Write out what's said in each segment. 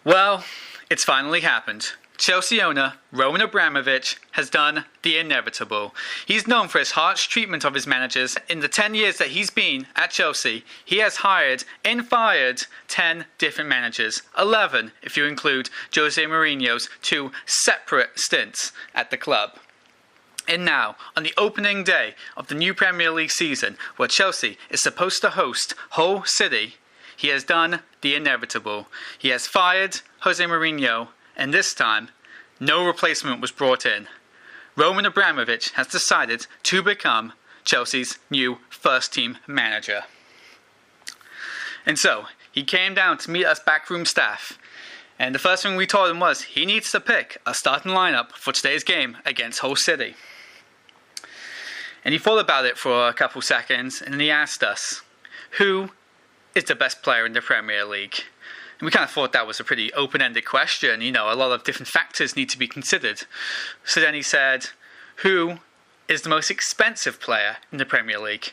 Well, it's finally happened. Chelsea owner Roman Abramovich has done the inevitable. He's known for his harsh treatment of his managers. In the 10 years that he's been at Chelsea, he has hired and fired 10 different managers. 11 if you include Jose Mourinho's 2 separate stints at the club. And now, on the opening day of the new Premier League season, where Chelsea is supposed to host Hull City, he has done the inevitable. He has fired Jose Mourinho, and this time, no replacement was brought in. Roman Abramovich has decided to become Chelsea's new first-team manager. And so, he came down to meet us backroom staff, and the first thing we told him was he needs to pick a starting lineup for today's game against Hull City. And he thought about it for a couple seconds, and then he asked us, who is the best player in the Premier League? And we kind of thought that was a pretty open-ended question. You know, a lot of different factors need to be considered. So then he said, who is the most expensive player in the Premier League?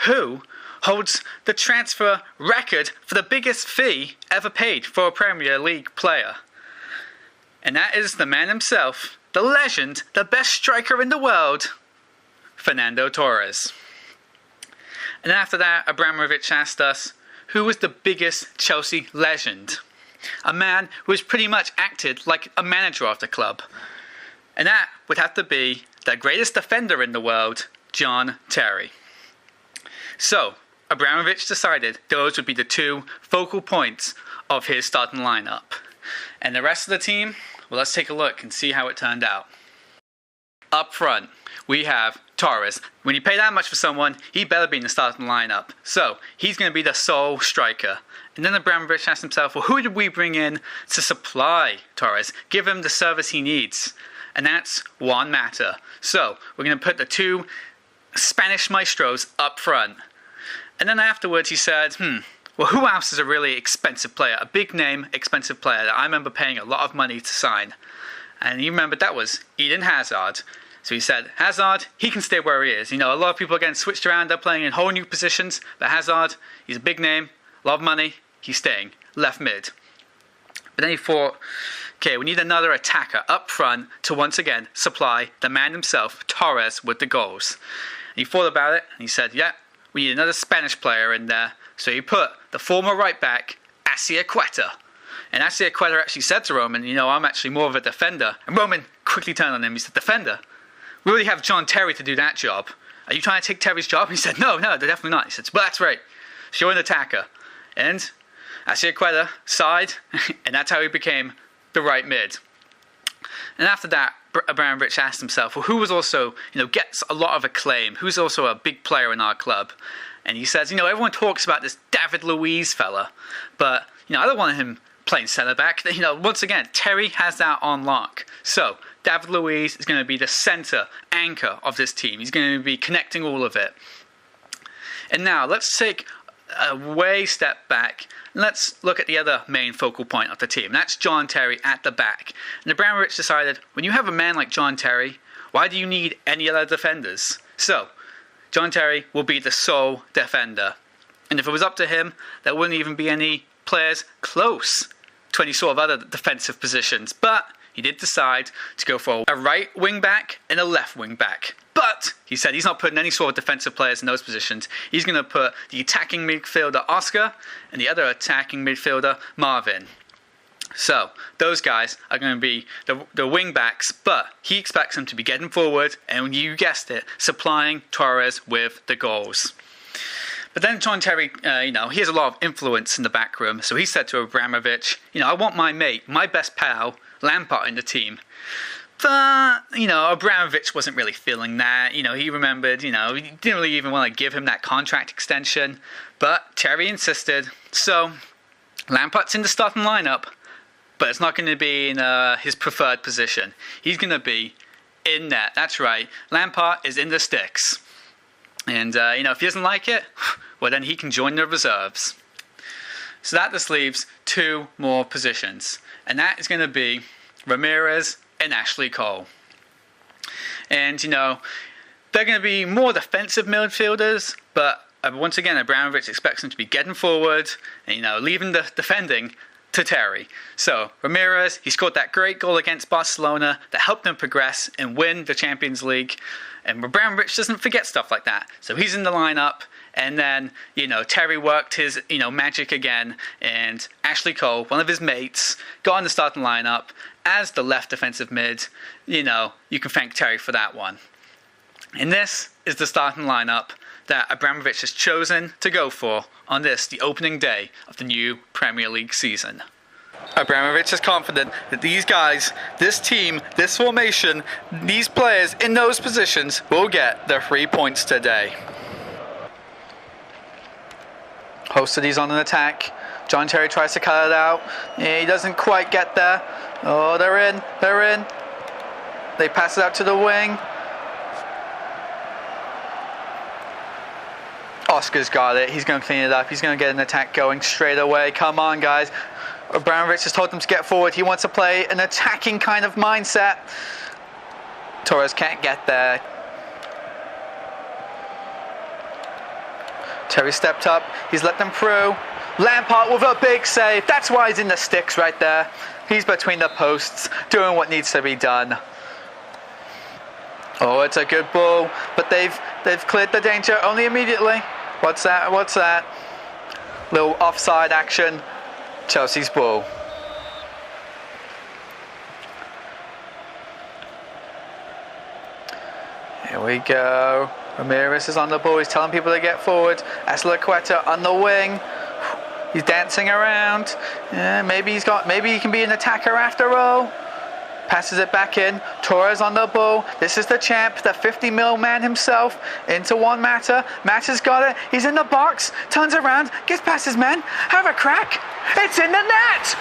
Who holds the transfer record for the biggest fee ever paid for a Premier League player? And that is the man himself, the legend, the best striker in the world, Fernando Torres. And after that, Abramovich asked us, who was the biggest Chelsea legend? A man who has pretty much acted like a manager of the club. And that would have to be the greatest defender in the world, John Terry. So, Abramovich decided those would be the 2 focal points of his starting lineup. And the rest of the team, well, let's take a look and see how it turned out. Up front, we have Torres. When you pay that much for someone, he better be in the starting lineup. So, he's going to be the sole striker. And then Abramovich asked himself, well, who did we bring in to supply Torres? Give him the service he needs. And that's Juan Mata. So, we're going to put the 2 Spanish maestros up front. And then afterwards he said, well, who else is a really expensive player? A big name, expensive player that I remember paying a lot of money to sign. And he remembered that was Eden Hazard. So he said, Hazard, he can stay where he is. You know, a lot of people are getting switched around. They're playing in whole new positions. But Hazard, he's a big name, a lot of money. He's staying left mid. But then he thought, okay, we need another attacker up front to once again supply the man himself, Torres, with the goals. And he thought about it, and he said, yeah, we need another Spanish player in there. So he put the former right back, Azpilicueta. And Azpilicueta actually said to Roman, you know, I'm actually more of a defender. And Roman quickly turned on him. He said, defender? We already have John Terry to do that job. Are you trying to take Terry's job? He said, no, they're definitely not. He said, well, that's right. So you're an attacker. And Azpilicueta side, and that's how he became the right mid. And after that, Abramovich asked himself, well, who was also, you know, gets a lot of acclaim? Who's also a big player in our club? And he says, you know, everyone talks about this David Luiz fella, but, you know, I don't want him playing centre-back. You know, once again, Terry has that on lock. So, David Luiz is going to be the centre anchor of this team. He's going to be connecting all of it. And now, let's take a way step back. Let's look at the other main focal point of the team. That's John Terry at the back. And Abramovich decided, when you have a man like John Terry, why do you need any other defenders? So, John Terry will be the sole defender. And if it was up to him, there wouldn't even be any players close to any sort of other defensive positions. But he did decide to go for a right wing back and a left wing back. But he said he's not putting any sort of defensive players in those positions. He's going to put the attacking midfielder Oscar and the other attacking midfielder Marvin. So those guys are going to be the wing backs, but he expects them to be getting forward and, you guessed it, supplying Torres with the goals. But then John Terry, you know, he has a lot of influence in the back room. So he said to Abramovich, you know, I want my mate, my best pal, Lampard in the team. But, you know, Abramovich wasn't really feeling that. You know, he remembered, you know, he didn't really even want to give him that contract extension. But Terry insisted. So Lampard's in the starting lineup, but it's not going to be in his preferred position. He's going to be in net. That's right. Lampard is in the sticks. And, you know, if he doesn't like it, well, then he can join the reserves. So that just leaves 2 more positions. And that is going to be Ramirez and Ashley Cole. And, you know, they're going to be more defensive midfielders, but once again, Abramovich expects them to be getting forward and, you know, leaving the defending to Terry. So Ramirez, he scored that great goal against Barcelona that helped them progress and win the Champions League. And Abramovich doesn't forget stuff like that. So he's in the lineup. And then, Terry worked his, magic again. And Ashley Cole, one of his mates, got in the starting lineup as the left defensive mid. You can thank Terry for that one. And this is the starting lineup that Abramovich has chosen to go for on the opening day of the new Premier League season. Abramovich is confident that these guys, this team, this formation, these players in those positions will get their 3 points today. Host City's on an attack. John Terry tries to cut it out. Yeah, he doesn't quite get there. Oh, they're in. They pass it out to the wing. Oscar's got it. He's going to clean it up. He's going to get an attack going straight away. Come on, guys. Abramovich has told them to get forward. He wants to play an attacking kind of mindset. Torres can't get there. Terry stepped up. He's let them through. Lampard with a big save. That's why he's in the sticks right there. He's between the posts, doing what needs to be done. Oh, it's a good ball, but they've cleared the danger only immediately. What's that? Little offside action. Chelsea's ball. Here we go. Ramirez is on the ball. He's telling people to get forward. Azpilicueta on the wing. He's dancing around. Yeah, maybe he can be an attacker after all. Passes it back in. Torres on the ball. This is the champ, the 50 mil man himself. Into Juan Mata. Mata's got it. He's in the box. Turns around. Gets past his men. Have a crack. It's in the net.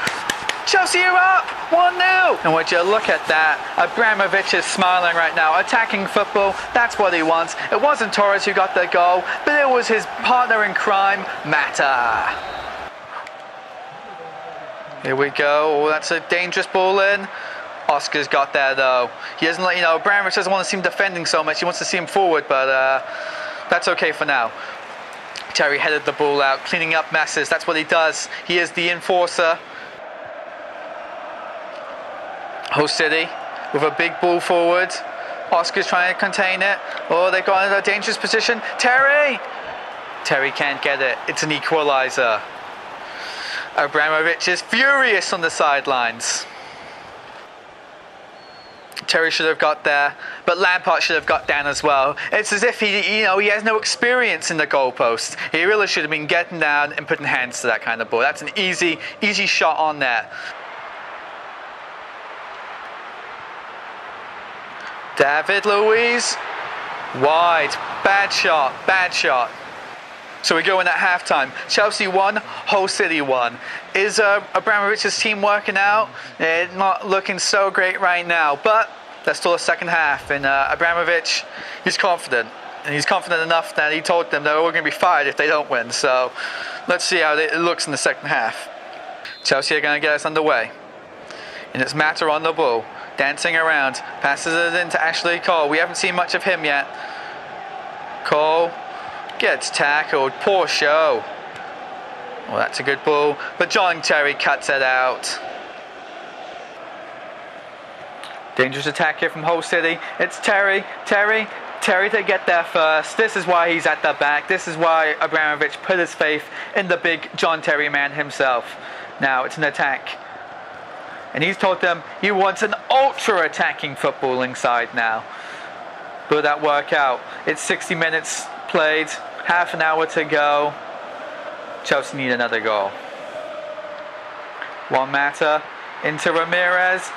Chelsea are up 1-0. And would you look at that? Abramovich is smiling right now. Attacking football. That's what he wants. It wasn't Torres who got the goal, but it was his partner in crime, Mata. Here we go. Oh, that's a dangerous ball in. Oscar's got there though. He doesn't let Abramovich doesn't want to see him defending so much. He wants to see him forward, but that's okay for now. Terry headed the ball out, cleaning up messes. That's what he does. He is the enforcer. Host City with a big ball forward. Oscar's trying to contain it. Oh, they got in a dangerous position. Terry can't get it. It's an equalizer. Abramovich is furious on the sidelines. Terry should have got there, but Lampard should have got down as well. It's as if he has no experience in the goalpost. He really should have been getting down and putting hands to that kind of ball. That's an easy shot on there. David Luiz, wide, bad shot. So we go in at halftime. Chelsea won, Hull City won. Is Abramovich's team working out? Not looking so great right now, but there's still a second half, and Abramovich, he's confident. And he's confident enough that he told them that we're going to be fired if they don't win. So let's see how it looks in the second half. Chelsea are going to get us underway. And it's Mata on the ball, dancing around, passes it into Ashley Cole. We haven't seen much of him yet. Cole gets tackled. Poor show. Well, that's a good ball, but John Terry cuts it out. Dangerous attack here from Hull City. It's Terry to get there first. This is why he's at the back. This is why Abramovich put his faith in the big John Terry man himself. Now it's an attack. And he's told them he wants an ultra-attacking footballing side now. Will that work out? It's 60 minutes played, half an hour to go. Chelsea need another goal. Juan Mata into Ramirez.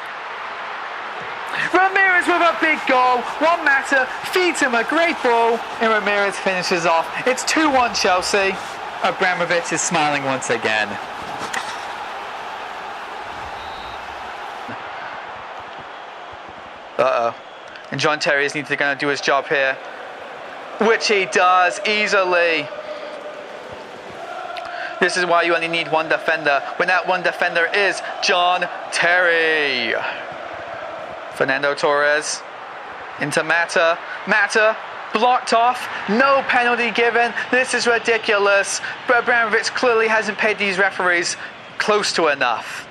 Ramirez with a big goal. Juan Mata feeds him a great ball, and Ramirez finishes off. It's 2-1 Chelsea. Abramovich is smiling once again. And John Terry is going to do his job here, which he does easily. This is why you only need one defender, when that one defender is John Terry. Fernando Torres into Mata. Mata blocked off. No penalty given. This is ridiculous. Abramovich clearly hasn't paid these referees close to enough.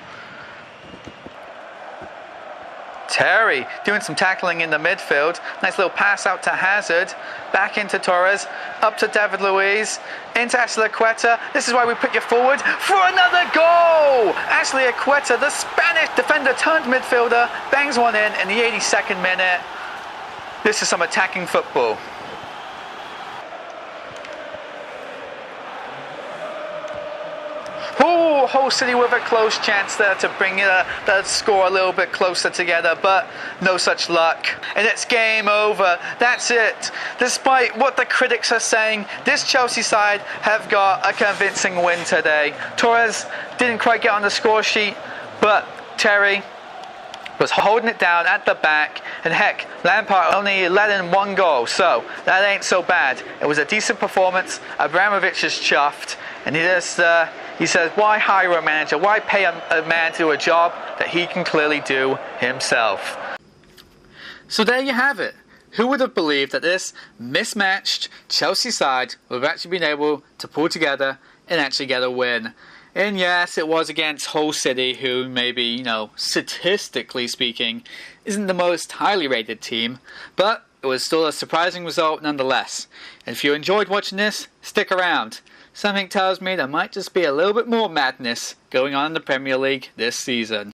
Terry doing some tackling in the midfield. Nice little pass out to Hazard. Back into Torres. Up to David Luiz. Into Ashley Equeta. This is why we put you forward for another goal! Ashley Equeta, the Spanish defender turned midfielder, bangs one in the 82nd minute. This is some attacking football. Oh, Hull City with a close chance there to bring the score a little bit closer together, but no such luck. And it's game over. That's it. Despite what the critics are saying, this Chelsea side have got a convincing win today. Torres didn't quite get on the score sheet, but Terry was holding it down at the back, and heck, Lampard only let in one goal, so that ain't so bad. It was a decent performance. Abramovich is chuffed, and he says, why hire a manager? Why pay a man to do a job that he can clearly do himself? So there you have it. Who would have believed that this mismatched Chelsea side would have actually been able to pull together and actually get a win? And yes, it was against Hull City, who maybe, statistically speaking, isn't the most highly rated team, but it was still a surprising result nonetheless. And if you enjoyed watching this, stick around. Something tells me there might just be a little bit more madness going on in the Premier League this season.